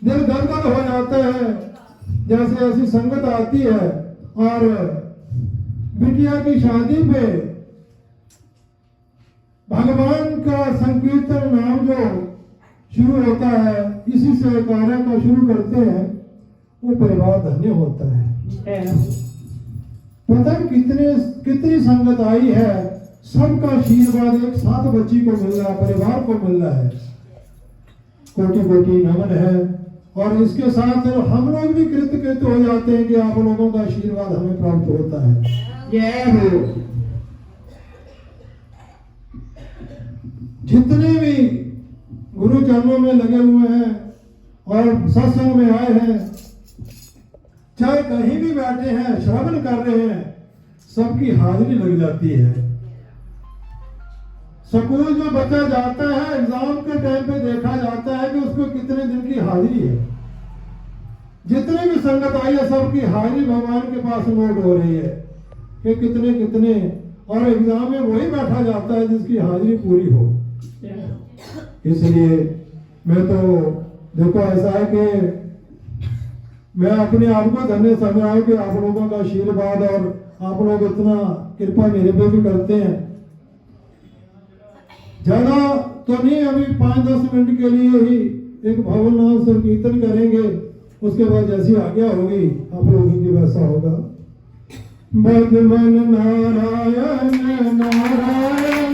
दिल गदगद हो जाता है जैसे ऐसी संगत आती है। और बिटिया की शादी पे भगवान का संकीर्तन नाम जो शुरू होता है, इसी से कार्य को शुरू करते हैं, वो परिवार धन्य होता है। पता है कितनी संगत आई है, सबका आशीर्वाद एक साथ बच्ची को मिल रहा है, परिवार को मिल रहा है। कोटि कोटि नमन है। और इसके साथ हम लोग भी कृतकृत हो जाते हैं कि आप लोगों का आशीर्वाद हमें प्राप्त होता है। जय हो। जितने भी गुरु चरणों में लगे हुए हैं और सत्संग में आए हैं, चाहे कहीं भी बैठे हैं, श्रवण कर रहे हैं, सबकी हाजिरी लग जाती है। स्कूल जो बच्चा जाता है, एग्जाम के टाइम पे देखा जाता है कि उसको कितने दिन की हाजिरी है। जितने भी संगत आई है, सबकी हाजिरी भगवान के पास नोट हो रही है कि कितने कितने, और एग्जाम में वही बैठा जाता है जिसकी हाजिरी पूरी हो। इसलिए मैं तो देखो ऐसा है कि मैं अपने आप को धन्य समझ रहा हूं कि आप लोगों का आशीर्वाद और आप लोग इतना कृपा मेरे पे भी करते हैं। ज्यादा तो नहीं, अभी 5-10 मिनट के लिए ही एक भवन नाम संकीर्तन करेंगे, उसके बाद जैसी आज्ञा होगी आप लोगों की वैसा होगा। बदमन नारायण नारायण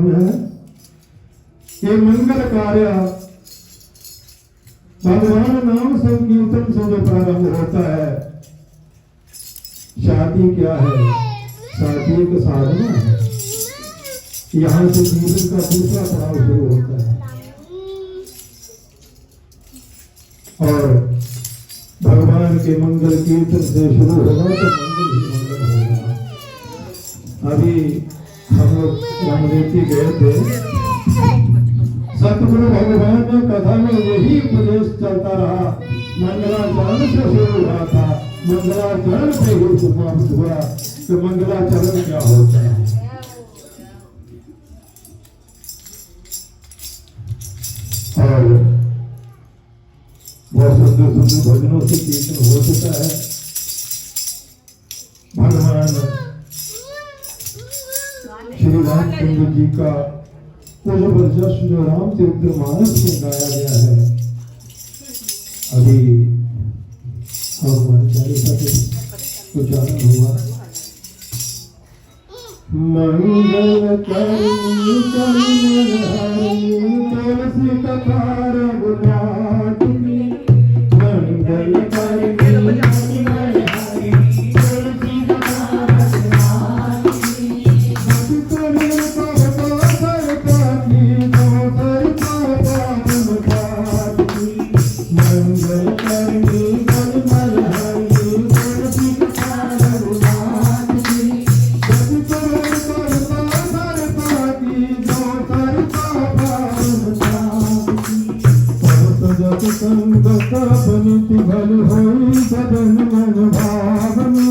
मालूम है ये मंगल कार्य भगवान नाम संकीर्तन से जो प्रारंभ होता है। शादी क्या है? शादी एक साधना है। यहाँ से जीवन का दूसरा पड़ाव शुरू होता है और भगवान के मंगल कीर्तन से शुरू होगा तो मंगल ही मंगल होगा। अभी हम लोग रामरेती गए थे, सतगुरु भगवान ने कथा में यही उपदेश चलता रहा। मंगलाचरण से शुरू हुआ था, मंगलाचरण से ही समाप्त हुआ कि मंगलाचरण क्या होता है। और बहुत सुंदर सुंदर भजनों से कीर्तन हो चुका है। भगवान श्री रामचंद्र जी का वो जबरदस्त जो रामचरितमानस में गाया गया है, अभी हमारे चालीसा के उच्चारण हुआ। मंगल करनी तुलसी कथा रघुनाथ की, मंगल करनी बनिति भल होई सदन मन भावनी,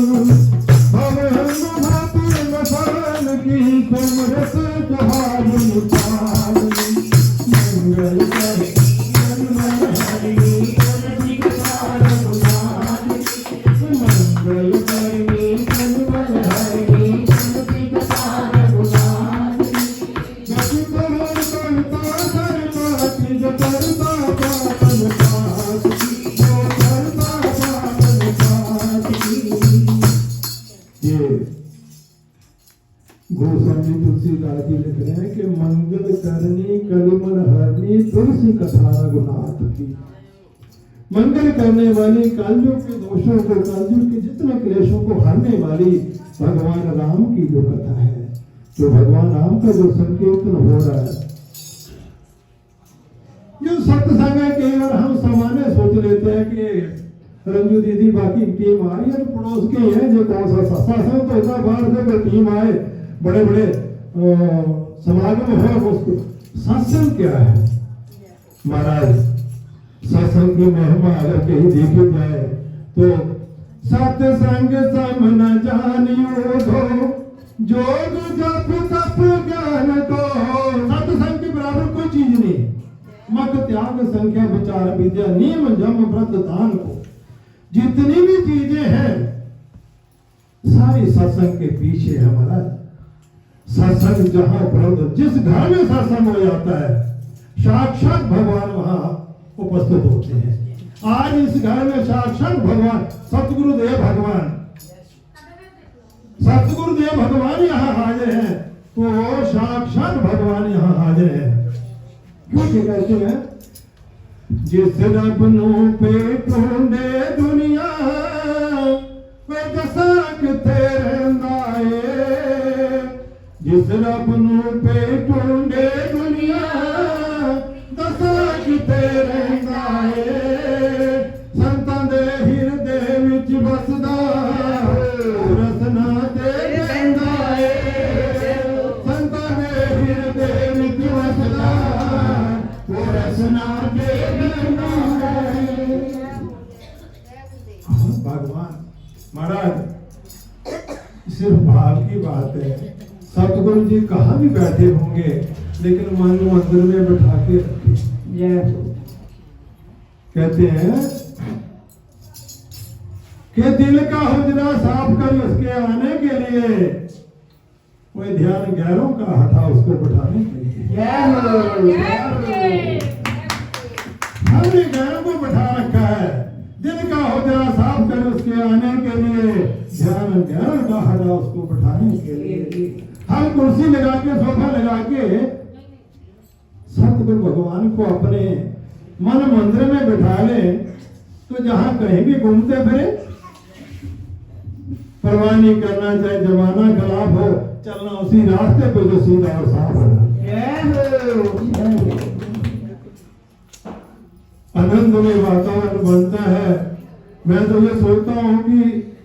भवन भाति मसान की समरस जहानी पावनी। मंगल करे मन हरि तुलसी कथा रघुनाथ की, मंगल करे मन हरि तुलसी कथा रघुनाथ की। जति कमल करता सरता की करता गोस्वामी तुलसीदास जी लिख रहे हैं कि मंगल करनी कलिमल हरनी तुलसी कथा रघुनाथ की। मंगल करने वाली, कालयुग के दोषों को, कालयुग के जितने क्लेशों को हरने वाली भगवान राम की जो कथा है, जो भगवान राम का जो संकीर्तन हो रहा है, जो सत्संग है। कई बार हम सामान्य सोच लेते हैं कि रंजू दीदी बाकी टीम आई है पड़ोस के है जो कौन सा सत्संग तो इतना बाहर से टीम आए, बड़े बड़े समागम है। उसको सत्संग क्या है महाराज? सत्संग की महिमा अगर कहीं देखी जाए तो सत्संग सम न जानियो धो, जोग जप तप ज्ञान को। सत्संग के बराबर कोई चीज नहीं। मत त्याग संख्या विचार विद्या नियम जम व्रत दान को, जितनी भी चीजें हैं सारी सत्संग के पीछे है महाराज। सत्संग जहां उपलब्ध, जिस घर में सत्संग हो जाता है साक्षात भगवान वहां उपस्थित होते हैं। आज इस घर में साक्षात भगवान सतगुरुदेव भगवान, सतगुरुदेव भगवान यहाँ हाजिर हैं, तो साक्षात भगवान यहाँ हाजिर हैं। क्यों कहते हैं? जिस रबनों पे ढूंढे दुनिया वे दसाक तेरे नाए, जिस रबनों पे ढूंढे दुनिया दसाक तेरे नाए। संतां दे हिरदे विच बसदा रसना ते रहिंदा ए, संतां दे हिरदे विच बसदा रसना ते रहिंदा ए। भगवान महाराज सिर्फ भाव की बात है। सतगुरु जी कहाँ भी बैठे होंगे लेकिन मन मंदिर में बैठा के रखे। कहते हैं कि दिल का हुजरा साफ कर उसके आने के लिए, कोई ध्यान गैरों का हटा उसको बैठाने के लिए। हमने गैरों को बैठा रखा है। दिल का हुजरा साफ कर उसके आने के लिए, ध्यान गैरों का हटा उसको बैठाने के लिए। हम कुर्सी लगा के, सोफा लगा के हमको अपने मन मंदिर में बिठा लें तो जहां कहीं भी घूमते फिरे परवाह नहीं करना, चाहे जमाना खिलाफ हो, चलना उसी रास्ते पे जो सीधा और साफ हो। आनंद में वातावरण बनता है। मैं तो ये सोचता हूँ कि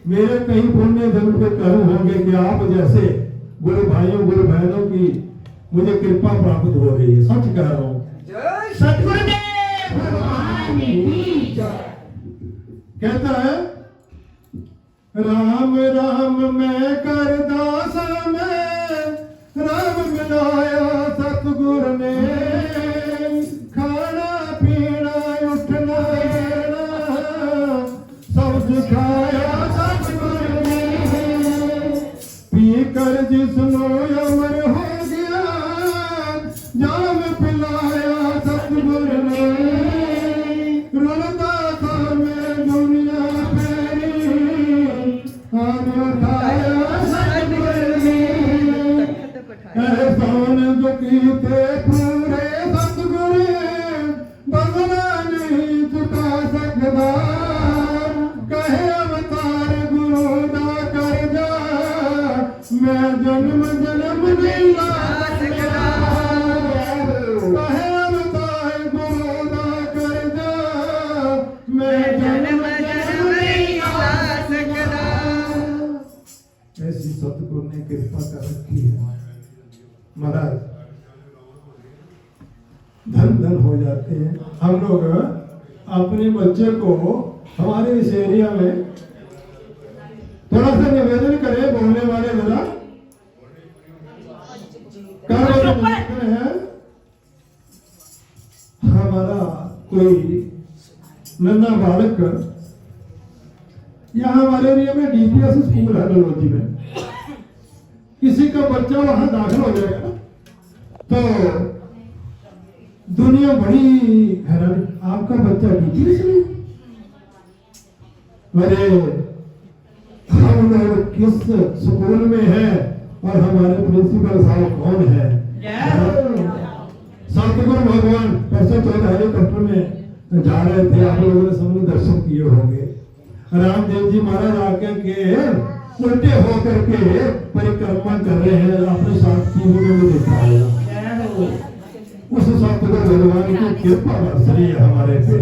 मेरे कई पुण्य जन्म के कर्म होंगे कि आप जैसे गुरु भाइयों गुरु बहनों की मुझे कृपा प्राप्त हो रही है। सच कह रहा हूँ। कहता है राम राम मैं कर दास में, राम मिलाया सतगुर ने, खाना पीना उठना सब सिखाया सतगुर ने, पी कर जिसनो अमर हो गया, जाम पिलाया सतगुर ने, रुलता था मैं दुनिया फेरी, आन उठाया सतगुर ने, एहसान जो कीते पूरे सतगुर, बदला नहीं चुका सकदा, कहे अवतार गुरु ना कर जा, मैं जन्म जन्म नहीं ला सकदा, कहे अवतार गुरु ना कर जा, मैं जन्म जन्म नहीं ला सकदा। ऐसी सतगुरु ने कृपा कर रखी है महाराज, धन धन हो जाते हैं। हम लोग अपने बच्चे को हमारे इस एरिया में थोड़ा सा निवेदन करें, बोलने वाले जरा है, हमारा कोई नन्हा बालक यहाँ हमारे एरिया में डीपीएस स्कूल है डलोजी में, किसी का बच्चा वहां दाखिल हो जाएगा तो दुनिया बड़ी हैरान, आपका बच्चा डीपीएस में, अरे हम लोग किस स्कूल में है और हमारे प्रिंसिपल साहब कौन है। सतगुरु भगवान परसों चौदह हेलीकॉप्टर में जा रहे थे, आप लोगों ने सबने दर्शन किए होंगे। रामदेव जी महाराज आके के उल्टे होकर के परिक्रमा कर रहे हैं, अपने साथ टीवी में भी देखा है। उस सतगुरु भगवान की कृपा बरस रही है हमारे पे।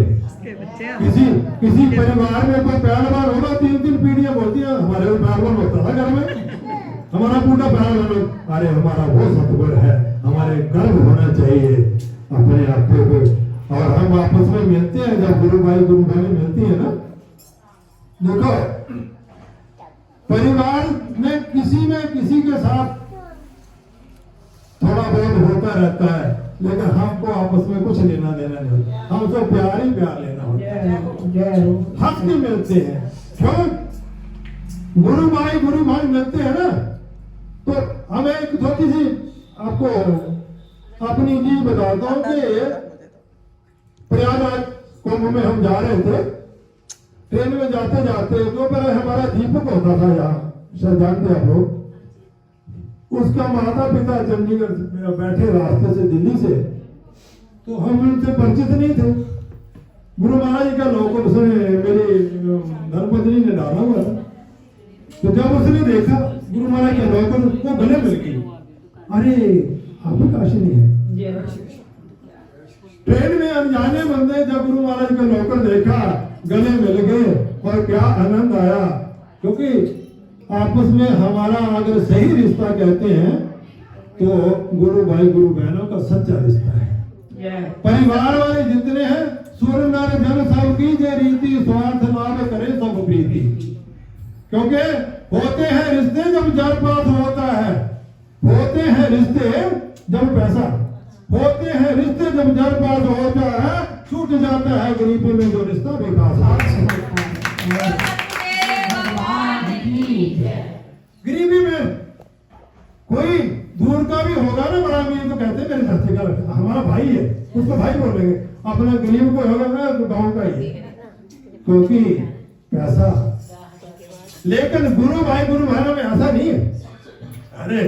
किसी परिवार में कोई पहलवान होगा, 3 पीढ़ियां बोलती है हमारे पहलवान होता था घर में, हमारा पूरा पहलवान, अरे हमारा वो सतगुरु है, हमारे गर्व होना चाहिए अपने आंखों पे। और हम आपस में मिलते हैं, जब गुरु भाई गुरु बहन मिलती है ना, देखो परिवार में किसी के साथ थोड़ा बहुत होता रहता है, लेकिन हमको आपस में कुछ लेना देना नहीं होता, हमको प्यार ही प्यार लेना होता है, हक भी मिलते हैं। क्यों? गुरु भाई मिलते हैं ना, तो हमें एक छोटी सी आपको अपनी चीज बताता हूँ कि प्रयागराज कुंभ में हम जा रहे थे, ट्रेन में जाते जाते जो पर हमारा दीपक होता था यहाँ, शायद जानते आप लोग, उसका माता पिता चंडीगढ़ बैठे रास्ते से दिल्ली से, तो हम उनसे परिचित नहीं थे। गुरु महाराज का लोकल उसने मेरी धर्मपत्नी ने डाला हुआ था, तो जब उसने देखा गुरु महाराज के लोकल, वो गले मिल गई, अरे आप ही काशी नहीं है। ट्रेन में अनजाने बंदे जब गुरु महाराज का लोकल देखा, गले मिल गए और क्या आनंद आया, क्योंकि आपस में हमारा अगर सही रिश्ता कहते हैं तो गुरु भाई गुरु बहनों का सच्चा रिश्ता है। परिवार वाले जितने हैं, सूर्य नर जन सब की जय रीति, स्वार्थ लाभ करे सब प्रीति, क्योंकि होते हैं रिश्ते जब जड़ पात होता है, होते हैं रिश्ते जब पैसा, होते हैं रिश्ते जब जड़ पात होता है, छूट जाता है गरीबी में जो रिश्ता विकास। गरीबी में कोई दूर का भी होगा ना बड़ा अमीर, तो कहते हैं मेरे चाचे का लड़का, हमारा भाई है, उसको भाई बोलेंगे, अपना गरीब को होगा ना तो गाँव का ही, क्योंकि पैसा। लेकिन गुरु भाई गुरु बहनों में ऐसा नहीं है। अरे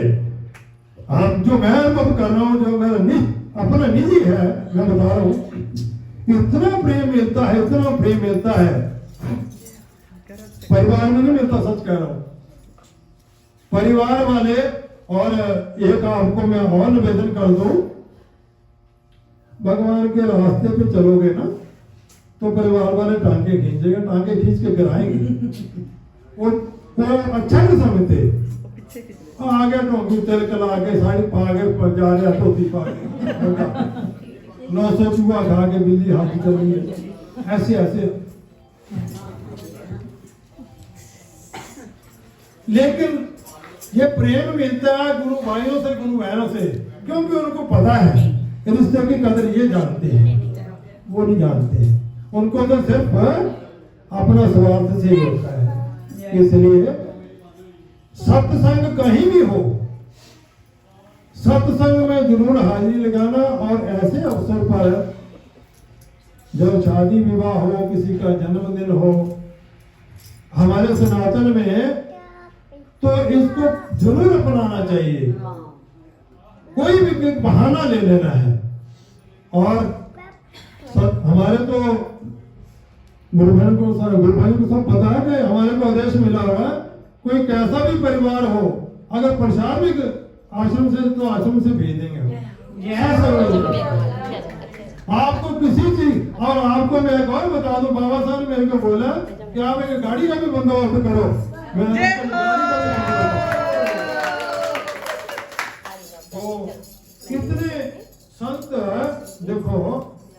आप जो मैं अनुभव कर रहा हूँ, जो मैं अपना निजी है, मैं बता रहा हूं, इतना प्रेम मिलता है, इतना प्रेम मिलता है, परिवार में नहीं मिलता, सच कह रहा हूं। परिवार वाले, और एक आपको मैं और निवेदन कर दूं, भगवान के रास्ते पे चलोगे ना तो परिवार वाले टांके खींचेगा, टांके खींच के गिराएंगे। वो अच्छा नहीं समझते, आगे टोंकी तिलक ला के साड़ी पा के जा रहे, टोपी पा के 900 चूहा खा के बिल्ली हाथी चल रही है, ऐसे ऐसे। लेकिन ये प्रेम मिलता है गुरु भाइयों से, गुरु बहनों से, क्योंकि उनको पता है रिश्ते की कदर ये जानते हैं, वो नहीं जानते हैं। उनको तो सिर्फ अपना स्वार्थ से ही होता है। इसलिए सत्संग कहीं भी हो, सत्संग में जरूर हाजिरी लगाना। और ऐसे अवसर पर जब शादी विवाह हो, किसी का जन्मदिन हो, हमारे सनातन में तो इसको जरूर अपनाना चाहिए। कोई भी बहाना ले लेना है। और हमारे तो गुरु भाई को सब पता है कि हमारे को आदेश मिला हुआ है, कोई कैसा भी परिवार हो, अगर प्रसाद भी आश्रम से तो आश्रम से भेज देंगे आपको किसी चीज। और आपको मैं एक और बता दूं, बाबा साहब ने मेरे को बोला कि आप एक गाड़ी का भी बंदोबस्त करो। तो कितने संत, देखो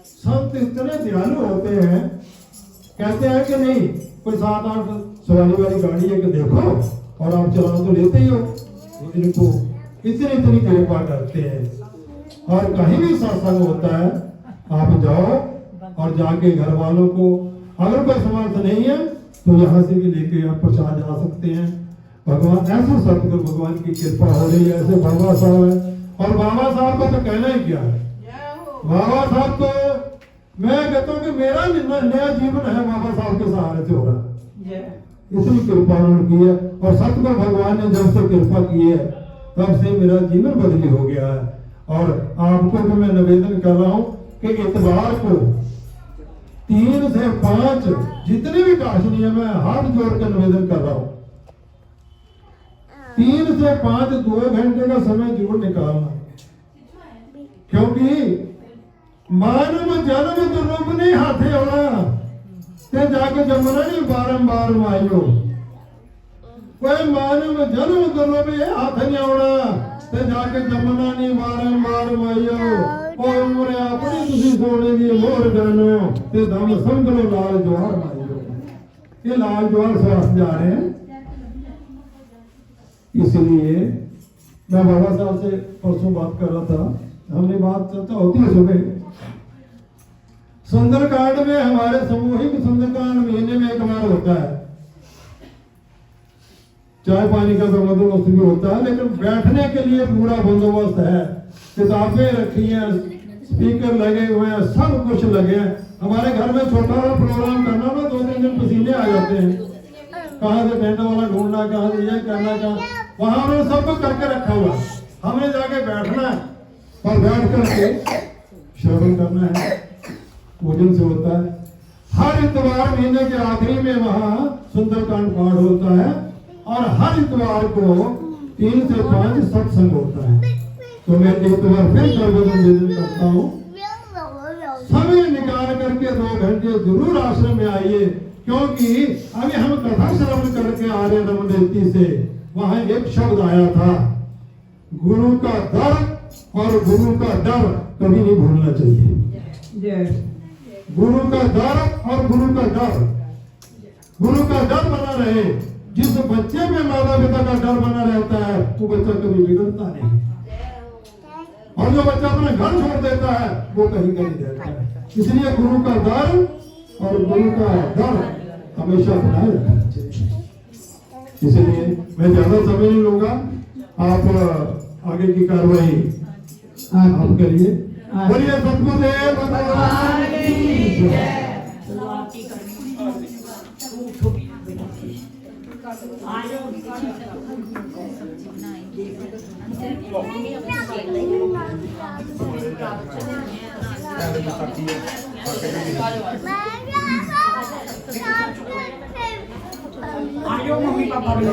संत इतने दयालु होते हैं, कहते हैं कि नहीं कोई 7-8 सवारी वाली गाड़ी है कि देखो, और आप चलाओ तो लेते ही हो, इनको इतनी कृपा करते हैं। और कहीं भी सत्संग होता है आप जाओ, और जाके घर वालों को, अगर कोई समर्थ नहीं है तो यहाँ से भी लेके आप प्रसाद जा सकते हैं। भगवान ऐसे सतगुरु भगवान की कृपा हो रही है। ऐसे बाबा साहब है, और बाबा साहब का तो कहना ही क्या है। बाबा साहब तो मैं कहता हूँ कि मेरा नया जीवन है बाबा साहब के सहारे से हो रहा है। इतनी कृपा उन्होंने की है, और सतगुरु भगवान ने जब से कृपा की है तब से मेरा जीवन बदली हो गया है। और आपको भी मैं निवेदन कर रहा हूँ कि इतवार को 3 से 5 जितने भी काशनी है, मैं हाथ जोड़ कर निवेदन कर रहा हूँ, 3 से 5 2 घंटे का समय जरूर निकालना। क्योंकि मानव जन्म दुर्लभ नहीं हाथे होना, ते जाके जमुना नहीं बारंबार माइयो। कोई मानव जन्म दुर्लभ हाथ नहीं आना, ते जाके जमुना नहीं बारंबार माइयो। और उम्र अपनी तुसी सोने दी मोर जानो, ते दम समझ लो लाल जवाहर माइयो। ये लाल जवाहर स्वास्थ्य जा रहे हैं। इसलिए मैं बाबा साहब से परसों बात कर रहा था, हमने बात चर्चा होती है सुबह। सुंदरकांड में हमारे सामूहिक सुंदरकांड महीने में एक बार होता है, चाय पानी का तो बंदोबस्त भी होता है, लेकिन बैठने के लिए पूरा बंदोबस्त है। किताबें रखी हैं, स्पीकर लगे हुए हैं, सब कुछ लगे हैं। हमारे घर में छोटा सा प्रोग्राम करना ना 2-3 दिन पसीने आ जाते हैं, कहाँ से टेंट वाला ढूंढना, कहाँ से ये करना, कहाँ वहां उन्होंने सब कुछ करके रखा हुआ। हमें जाके बैठना है और बैठ करके श्रवण करना है, पूजन से होता है। हर इतवार महीने के आखिरी में वहां सुंदरकांड पाठ होता है, और हर इतवार को 3 से 5 सत्संग होता है। तो मैं एक बार फिर निवेदन करता हूँ, समय निकाल करके 2 घंटे जरूर आश्रम में आइए। क्योंकि अभी हम कथा श्रवण करके आ रहे रमदेवती से, वहां एक शब्द आया था, गुरु का दर और गुरु का डर कभी नहीं भूलना चाहिए। गुरु का दर और गुरु का डर, गुरु का डर बना रहे। जिस बच्चे में माता पिता का डर बना रहता है वो बच्चा कभी बिगड़ता नहीं, और जो बच्चा अपना घर छोड़ देता है वो कहीं कहीं रहता है। इसलिए गुरु का डर और गुरु का डर हमेशा बनाए रखना चाहिए। इसलिए मैं ज्यादा समय नहीं लूंगा, आप आगे की कार्रवाई आप करिए। बोलिए सतगुरुदेव भगवान की जय। आज करती है आयो मम्मी पापा भी